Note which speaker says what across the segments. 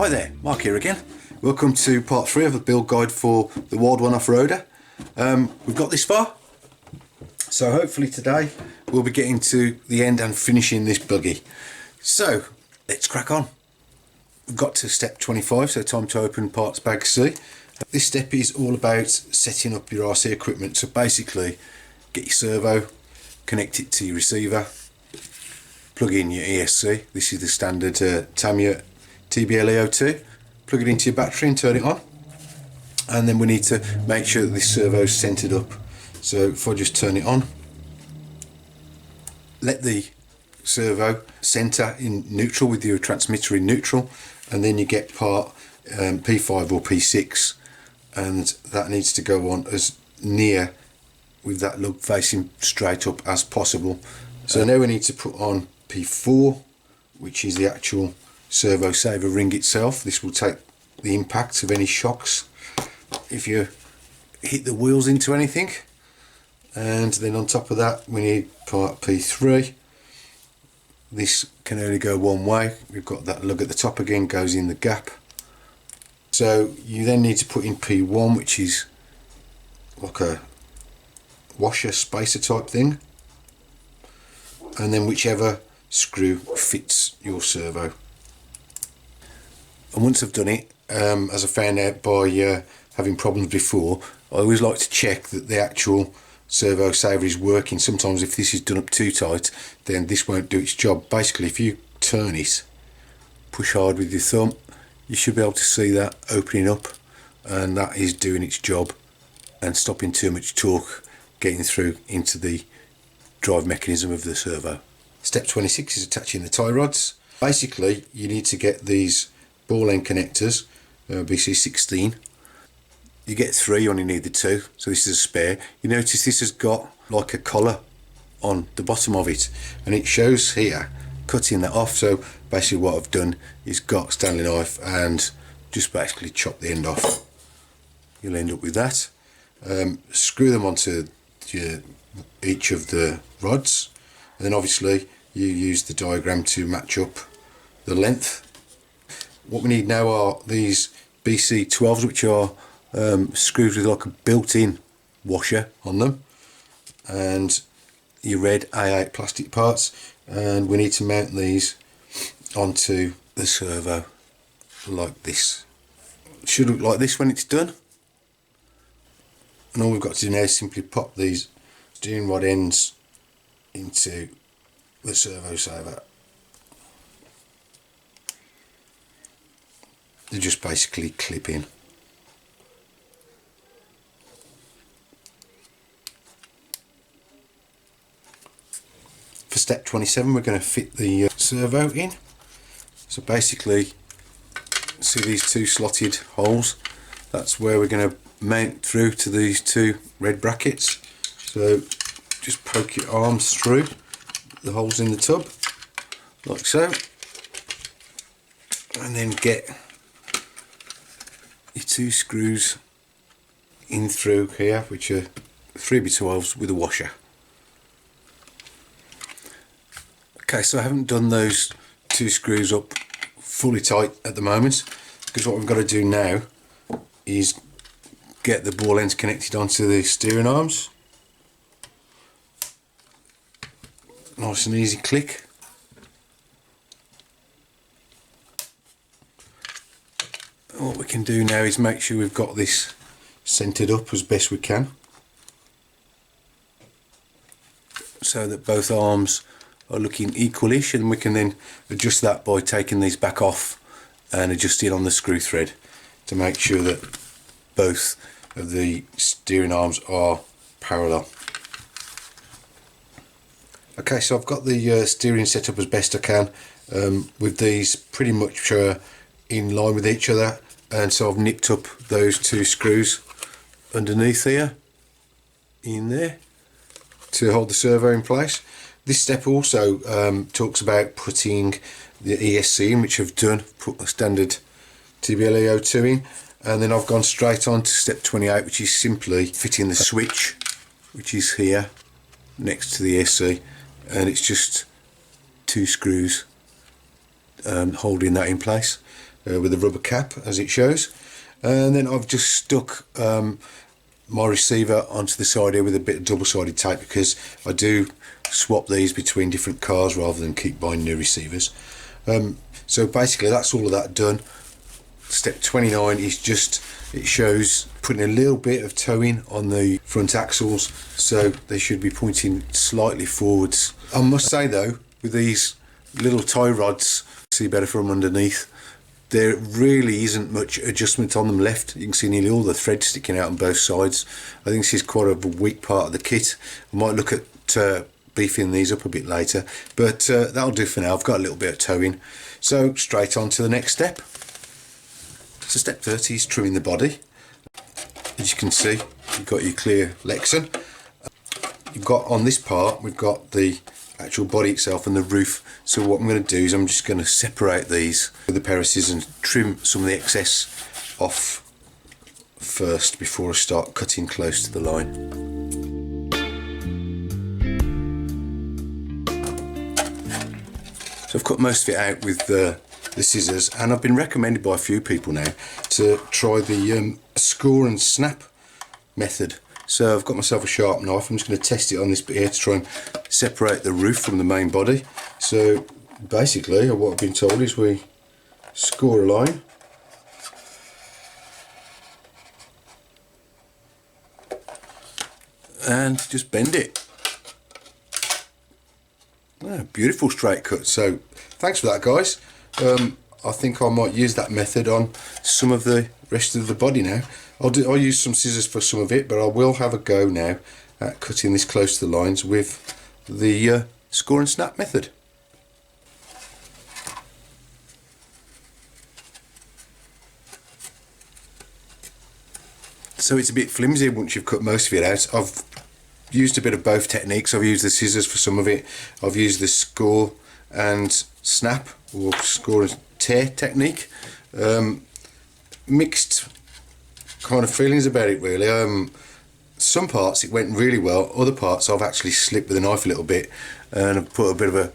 Speaker 1: Hi there, Mark here again. Welcome to part 3 of the build guide for the Wild One off-roader. We've got this far, so hopefully today we'll be getting to the end and finishing this buggy. So let's crack on. We've got to step 25, so time to open parts bag C. This step is all about setting up your RC equipment. So basically, get your servo, connect it to your receiver, plug in your ESC. This is the standard Tamiya TBLEO2. Plug it into your battery and turn it on. And then we need to make sure that this servo is centered up. So if I just turn it on, let the servo center in neutral with your transmitter in neutral, and then you get part P5 or P6, and that needs to go on as near with that lug facing straight up as possible. So now we need to put on P4, which is the actual servo saver ring itself. This will take the impact of any shocks if you hit the wheels into anything. And then on top of that we need part P3. This can only go one way. We've got that lug at the top again, goes in the gap. So you then need to put in P1, which is like a washer spacer type thing, and then whichever screw fits your servo. And once I've done it, as I found out by having problems before, I always like to check that the actual servo saver is working. Sometimes if this is done up too tight, then this won't do its job. Basically, if you turn it, push hard with your thumb, you should be able to see that opening up, and that is doing its job and stopping too much torque getting through into the drive mechanism of the servo. Step 26 is attaching the tie rods. Basically, you need to get these ball end connectors, BC16. You get 3, you only need the 2, so this is a spare. You notice this has got like a collar on the bottom of it, and it shows here cutting that off. So basically what I've done is got Stanley knife and just basically chop the end off. You'll end up with that. Screw them onto each of the rods, and then obviously you use the diagram to match up the length. What we need now are these BC12s, which are screws with like a built-in washer on them, and your red A8 plastic parts, and we need to mount these onto the servo like this. It should look like this when it's done, and all we've got to do now is simply pop these steering rod ends into the servo saver. They just basically clip in. For step 27 we're going to fit the servo in. So basically, see these 2 slotted holes, that's where we're going to mount through to these 2 red brackets. So just poke your arms through the holes in the tub like so, and then get your 2 screws in through here, which are 3x12s with a washer. Okay, so I haven't done those 2 screws up fully tight at the moment, because what we've got to do now is get the ball ends connected onto the steering arms. Nice and easy click. And what we can do now is make sure we've got this centered up as best we can, so that both arms are looking equalish, and we can then adjust that by taking these back off and adjusting on the screw thread to make sure that both of the steering arms are parallel. Okay, so I've got the steering set up as best I can with these pretty much in line with each other, and so I've nipped up those 2 screws underneath here in there to hold the servo in place. This step also talks about putting the ESC in, which I've done, put a standard TBLEO2 in, and then I've gone straight on to step 28, which is simply fitting the switch, which is here next to the ESC, and it's just 2 screws holding that in place. with a rubber cap, as it shows. And then I've just stuck my receiver onto the side here with a bit of double-sided tape, because I do swap these between different cars rather than keep buying new receivers. So basically that's all of that done. Step 29 is just, it shows putting a little bit of towing on the front axles, so they should be pointing slightly forwards. I must say though, with these little tie rods, see better from underneath, there really isn't much adjustment on them left. You can see nearly all the thread sticking out on both sides. I think this is quite a weak part of the kit. I might look at beefing these up a bit later, but that'll do for now. I've got a little bit of towing. So straight on to the next step. So step 30 is trimming the body. As you can see, you've got your clear Lexan. You've got on this part, we've got the actual body itself and the roof. So what I'm going to do is I'm just going to separate these with a pair of scissors and trim some of the excess off first before I start cutting close to the line. So I've cut most of it out with the scissors, and I've been recommended by a few people now to try the score and snap method. So I've got myself a sharp knife. I'm just going to test it on this bit here to try and separate the roof from the main body. So basically what I've been told is we score a line, and just bend it. Beautiful straight cut. So thanks for that, guys. I think I might use that method on some of the rest of the body now. I'll use some scissors for some of it, but I will have a go now at cutting this close to the lines with the score and snap method. So it's a bit flimsy once you've cut most of it out. I've used a bit of both techniques. I've used the scissors for some of it. I've used the score and snap, or score and tear technique. Mixed kind of feelings about it really. Some parts it went really well, other parts I've actually slipped with a knife a little bit and I've put a bit of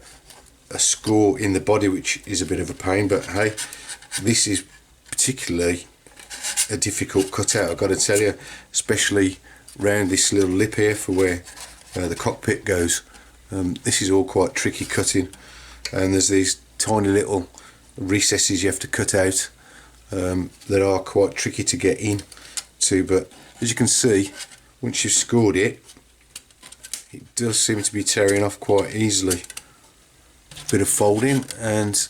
Speaker 1: a score in the body, which is a bit of a pain, but hey, this is particularly a difficult cutout, I've got to tell you, especially round this little lip here for where the cockpit goes. This is all quite tricky cutting, and there's these tiny little recesses you have to cut out that are quite tricky to get in to, but as you can see, once you've scored it, it does seem to be tearing off quite easily. Bit of folding and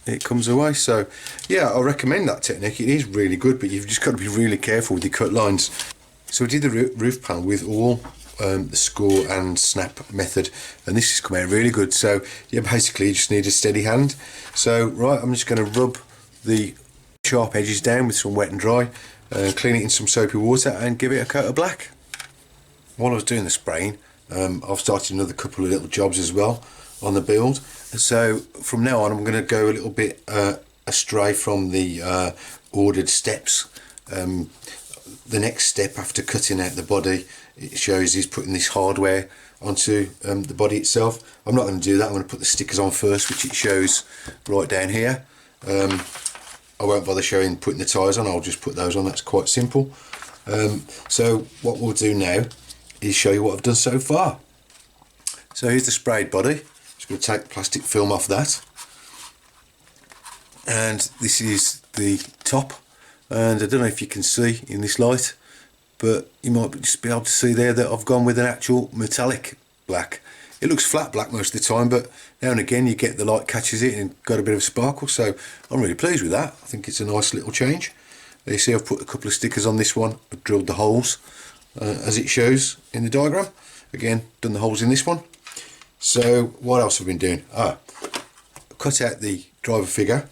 Speaker 1: it comes away. So yeah, I recommend that technique. It is really good, but you've just got to be really careful with your cut lines. So we did the roof panel with all the score and snap method, and this has come out really good. So yeah, basically you just need a steady hand. So right, I'm just going to rub the sharp edges down with some wet and dry, clean it in some soapy water and give it a coat of black. While I was doing the spraying, I've started another couple of little jobs as well on the build. So from now on I'm going to go a little bit astray from the ordered steps. The next step after cutting out the body, it shows is putting this hardware onto the body itself. I'm not going to do that. I'm going to put the stickers on first, which it shows right down here. I won't bother showing putting the tyres on, I'll just put those on. That's quite simple. So what we'll do now is show you what I've done so far. So here's the sprayed body. Just going to take the plastic film off that, and this is the top. And I don't know if you can see in this light, but you might just be able to see there that I've gone with an actual metallic black. It looks flat black most of the time, but now and again you get the light catches it and got a bit of sparkle, so I'm really pleased with that. I think it's a nice little change. There you see I've put a couple of stickers on this one. I've drilled the holes as it shows in the diagram. Again, done the holes in this one. So what else have I been doing? I've cut out the driver figure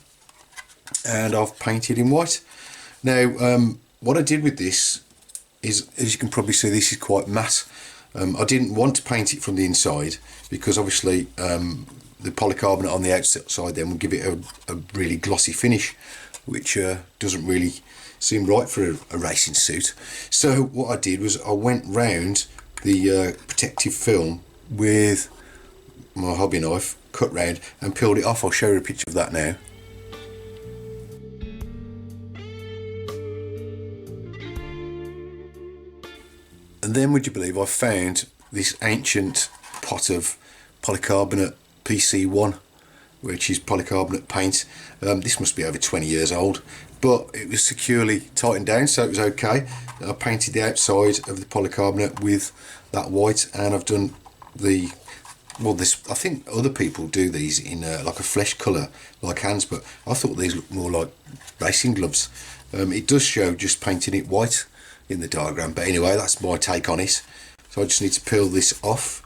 Speaker 1: and I've painted in white. Now what I did with this is, as you can probably see, this is quite matte. I didn't want to paint it from the inside because obviously the polycarbonate on the outside then will give it a really glossy finish, which doesn't really seem right for a racing suit. So what I did was I went round the protective film with my hobby knife, cut round and peeled it off. I'll show you a picture of that now. And then, would you believe, I found this ancient pot of polycarbonate PC1, which is polycarbonate paint. This must be over 20 years old, but it was securely tightened down, so it was okay. I painted the outside of the polycarbonate with that white, and I've done the, well, this, I think other people do these in like a flesh colour, like hands, but I thought these looked more like racing gloves. It does show just painting it white in the diagram, but anyway, that's my take on it. So I just need to peel this off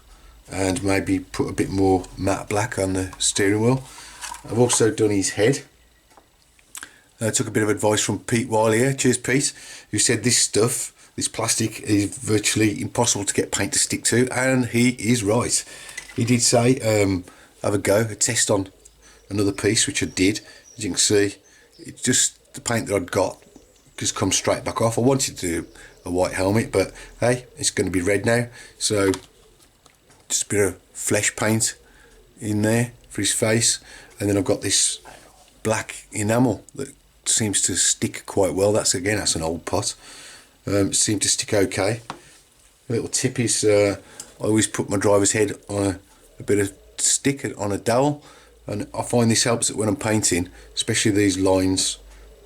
Speaker 1: and maybe put a bit more matte black on the steering wheel. I've also done his head. I took a bit of advice from Pete Wiley here, cheers Pete, who said this stuff, this plastic, is virtually impossible to get paint to stick to, and he is right. He did say have a go, a test on another piece, which I did. As you can see, it's just the paint that I'd got just comes straight back off. I wanted to do a white helmet, but hey, it's going to be red now, so just a bit of flesh paint in there for his face, and then I've got this black enamel that seems to stick quite well. That's an old pot. Seemed to stick okay. A little tip is I always put my driver's head on a bit of stick on a dowel, and I find this helps it when I'm painting, especially these lines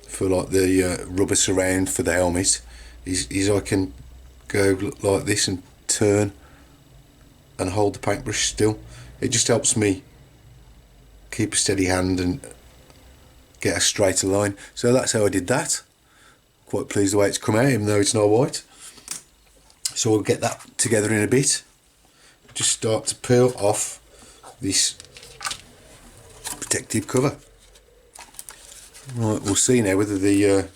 Speaker 1: for like the rubber surround for the helmet. Is I can go like this and turn and hold the paintbrush still. It just helps me keep a steady hand and get a straighter line. So that's how I did that. Quite pleased the way it's come out, even though it's not white. So we'll get that together in a bit. Just start to peel off this protective cover. Right, we'll see now whether the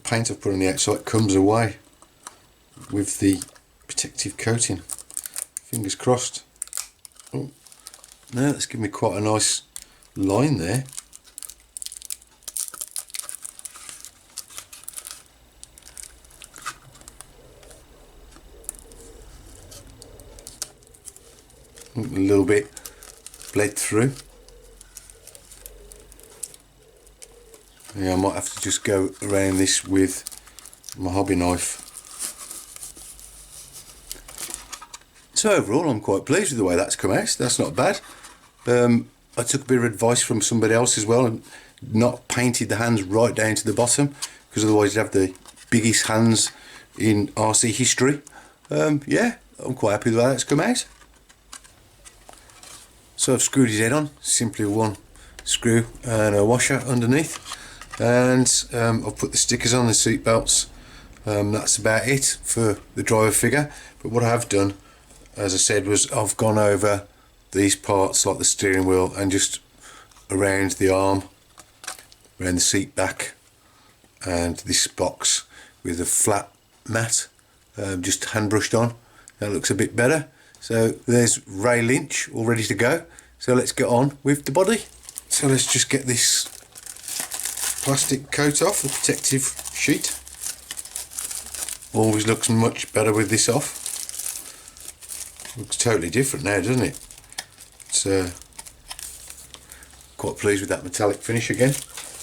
Speaker 1: paint I've put on the outside comes away with the protective coating. Fingers crossed. Oh, no, that's given me quite a nice line there. A little bit bled through. Yeah, I might have to just go around this with my hobby knife. So overall, I'm quite pleased with the way that's come out. That's not bad. I took a bit of advice from somebody else as well, and not painted the hands right down to the bottom, because otherwise you'd have the biggest hands in RC history. Yeah, I'm quite happy with the way that's come out. So I've screwed his head on, simply one screw and a washer underneath, and I've put the stickers on the seat belts. That's about it for the driver figure. But what I have done, as I said, was I've gone over these parts like the steering wheel and just around the arm, around the seat back, and this box with a flat mat, just hand brushed on. That looks a bit better. So there's Ray Lynch all ready to go. So let's get on with the body. So let's just get this plastic coat off, the protective sheet. Always looks much better with this off. Looks totally different now, doesn't it? It's quite pleased with that metallic finish again.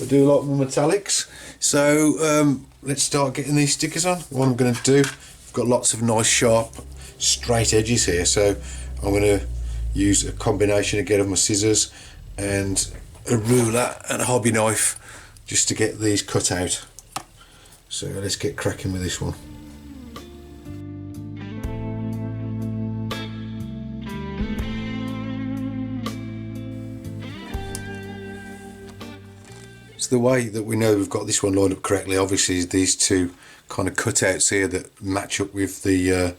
Speaker 1: I do like my metallics. So let's start getting these stickers on. What I'm going to do, I've got lots of nice sharp straight edges here, so I'm going to use a combination again of my scissors and a ruler and a hobby knife just to get these cut out. So let's get cracking with this one. So the way that we know we've got this one lined up correctly, obviously, is these two kind of cutouts here that match up with the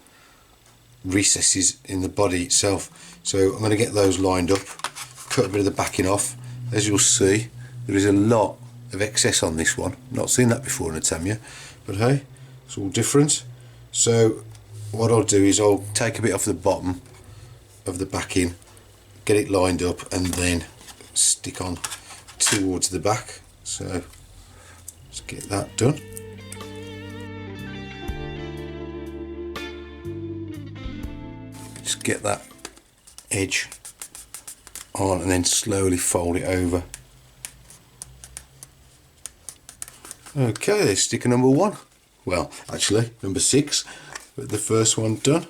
Speaker 1: recesses in the body itself. So I'm going to get those lined up, cut a bit of the backing off. As you'll see, there is a lot of excess on this one. Not seen that before in a Tamiya, but hey, it's all different. So what I'll do is I'll take a bit off the bottom of the backing, get it lined up, and then stick on towards the back. So let's get that done. Just get that edge on and then slowly fold it over. Okay, there's sticker number 1. Well, actually, number 6. the first one done.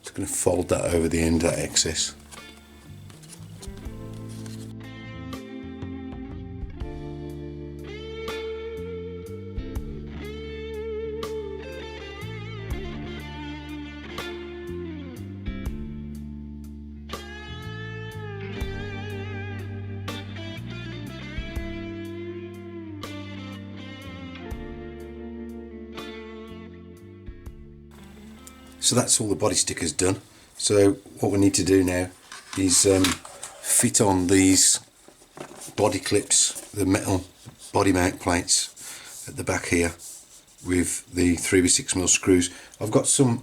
Speaker 1: Just going to fold that over the end, that excess. So that's all the body stickers done. So what we need to do now is fit on these body clips, the metal body mount plates at the back here with the 3x6mm screws. I've got some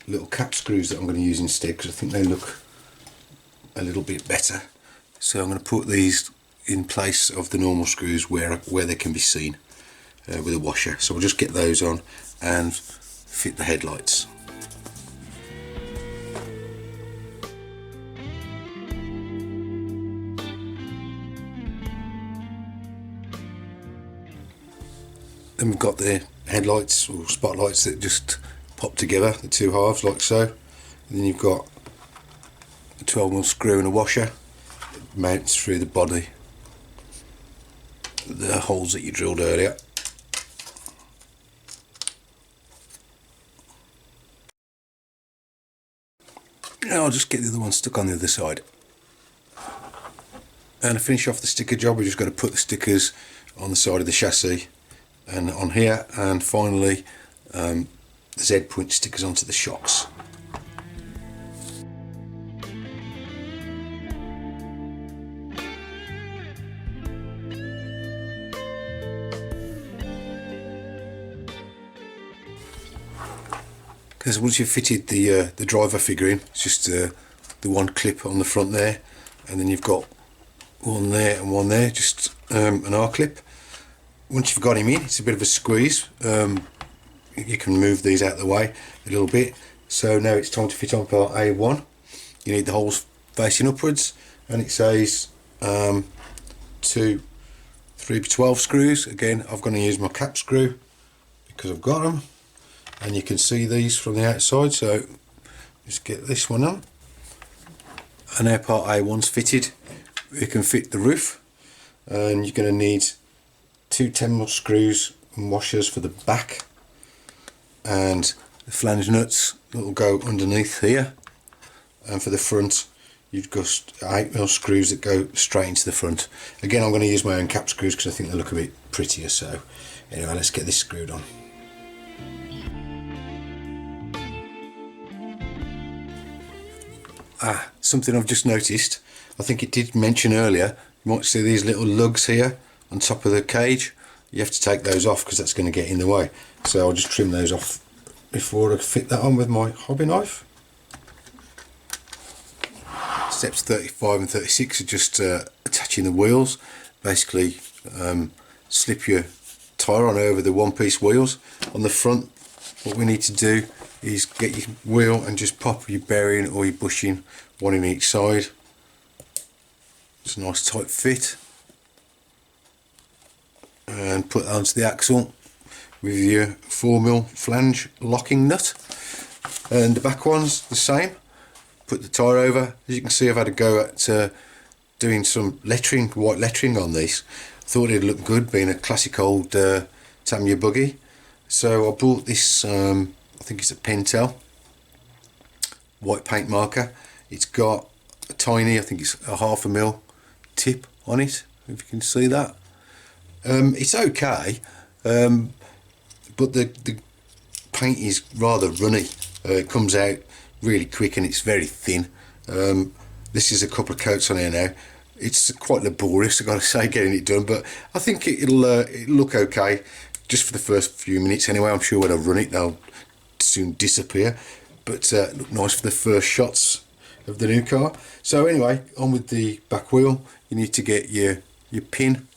Speaker 1: little cap screws that I'm going to use instead because I think they look a little bit better. So I'm going to put these in place of the normal screws where they can be seen with a washer. So we'll just get those on and fit the headlights. Then we've got the headlights or spotlights that just pop together, the two halves like so. And then you've got a 12mm screw and a washer that mounts through the body, the holes that you drilled earlier. Now I'll just get the other one stuck on the other side. And to finish off the sticker job, we've just got to put the stickers on the side of the chassis and on here, and finally the Z-point stickers onto the shocks. Because once you've fitted the driver figure in, it's just the one clip on the front there, and then you've got one there and one there, just an R-clip. Once you've got him in, it's a bit of a squeeze. You can move these out of the way a little bit. So now it's time to fit on part A1. You need the holes facing upwards, and it says 2 3x12 screws. Again, I've got to use my cap screw because I've got them, and you can see these from the outside. So just get this one on, and now part A1's fitted. You can fit the roof, and you're going to need 2 10mm screws and washers for the back, and the flange nuts that will go underneath here, and for the front you've got 8mm screws that go straight into the front. Again, I'm going to use my own cap screws because I think they look a bit prettier. So anyway, let's get this screwed on. Something I've just noticed, I think it did mention earlier, you might see these little lugs here on top of the cage. You have to take those off because that's going to get in the way. So I'll just trim those off before I fit that on with my hobby knife. Steps 35 and 36 are just attaching the wheels. Basically slip your tyre on over the one-piece wheels. On the front, what we need to do is get your wheel and just pop your bearing or your bushing, one in each side. It's a nice tight fit. And put that onto the axle with your 4mm flange locking nut. And the back one's the same. Put the tyre over. As you can see, I've had a go at doing some lettering, white lettering on these. Thought it'd look good, being a classic old Tamiya buggy. So I bought this, I think it's a Pentel white paint marker. It's got a tiny, I think it's a 0.5mm tip on it, if you can see that. It's okay, but the paint is rather runny. It comes out really quick and it's very thin. This is a couple of coats on here now. It's quite laborious, I've got to say, getting it done, but I think it'll look okay just for the first few minutes anyway. I'm sure when I run it they'll soon disappear, but look nice for the first shots of the new car. So anyway, on with the back wheel. You need to get your pin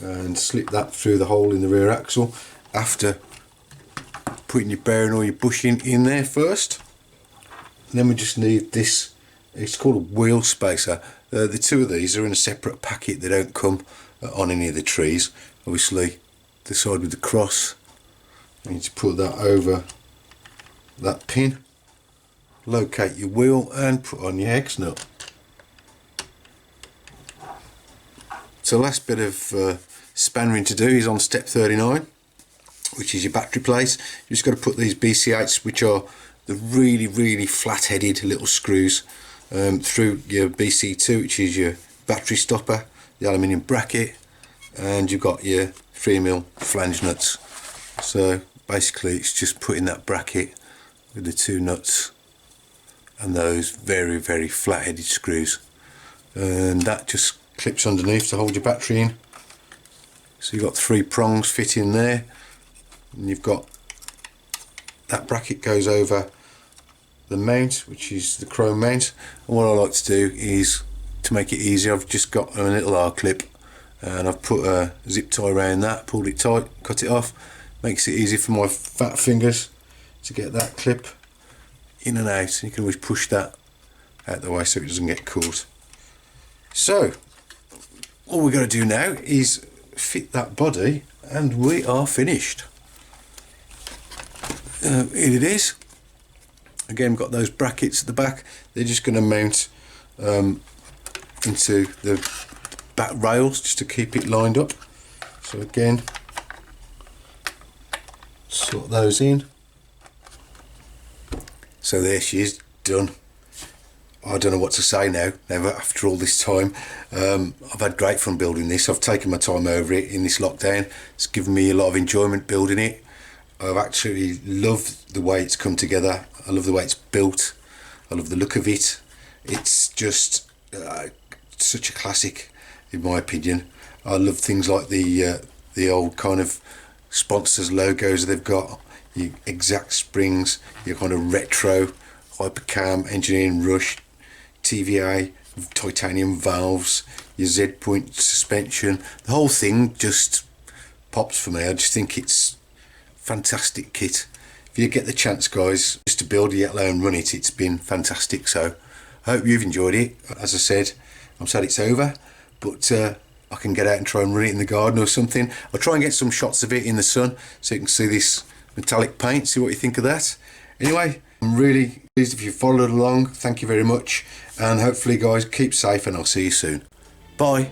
Speaker 1: and slip that through the hole in the rear axle after putting your bearing or your bushing in there first. And then we just need this, it's called a wheel spacer. The two of these are in a separate packet. They don't come on any of the trees. Obviously the side with the cross You need to put that over that pin, locate your wheel and put on your hex nut. So the last bit of spannering to do is on step 39, which is your battery place. You just got to put these BC8s, which are the really flat-headed little screws, through your BC2, which is your battery stopper, the aluminium bracket, and you've got your 3mm flange nuts. So basically it's just putting that bracket with the two nuts and those very flat-headed screws, and that just clips underneath to hold your battery in. So you've got 3 prongs fit in there, and you've got that bracket goes over the mount, which is the chrome mount. And what I like to do is, to make it easier, I've just got a little R clip and I've put a zip tie around that, pulled it tight, cut it off. Makes it easy for my fat fingers to get that clip in and out. You can always push that out the way so it doesn't get caught. So all we've got to do now is fit that body and we are finished. Here it is. Again, we've got those brackets at the back. They're just going to mount into the back rails just to keep it lined up. So again, sort those in. So there she is, done. I don't know what to say now after all this time. I've had great fun building this. I've taken my time over it in this lockdown. It's given me a lot of enjoyment building it. I've actually loved the way it's come together. I love the way it's built. I love the look of it. It's just such a classic, in my opinion. I love things like the old kind of sponsors logos they've got, your exact springs, your kind of retro, Hypercam, Engineering Rush, TVA, titanium valves, your Z-point suspension. The whole thing just pops for me. I just think it's fantastic kit. If you get the chance, guys, just to build it, let alone run it, it's been fantastic. So I hope you've enjoyed it. As I said, I'm sad it's over, but I can get out and try and run it in the garden or something. I'll try and get some shots of it in the sun so you can see this metallic paint, see what you think of that. Anyway, I'm really pleased if you followed along. Thank you very much, and hopefully, guys, keep safe and I'll see you soon. Bye.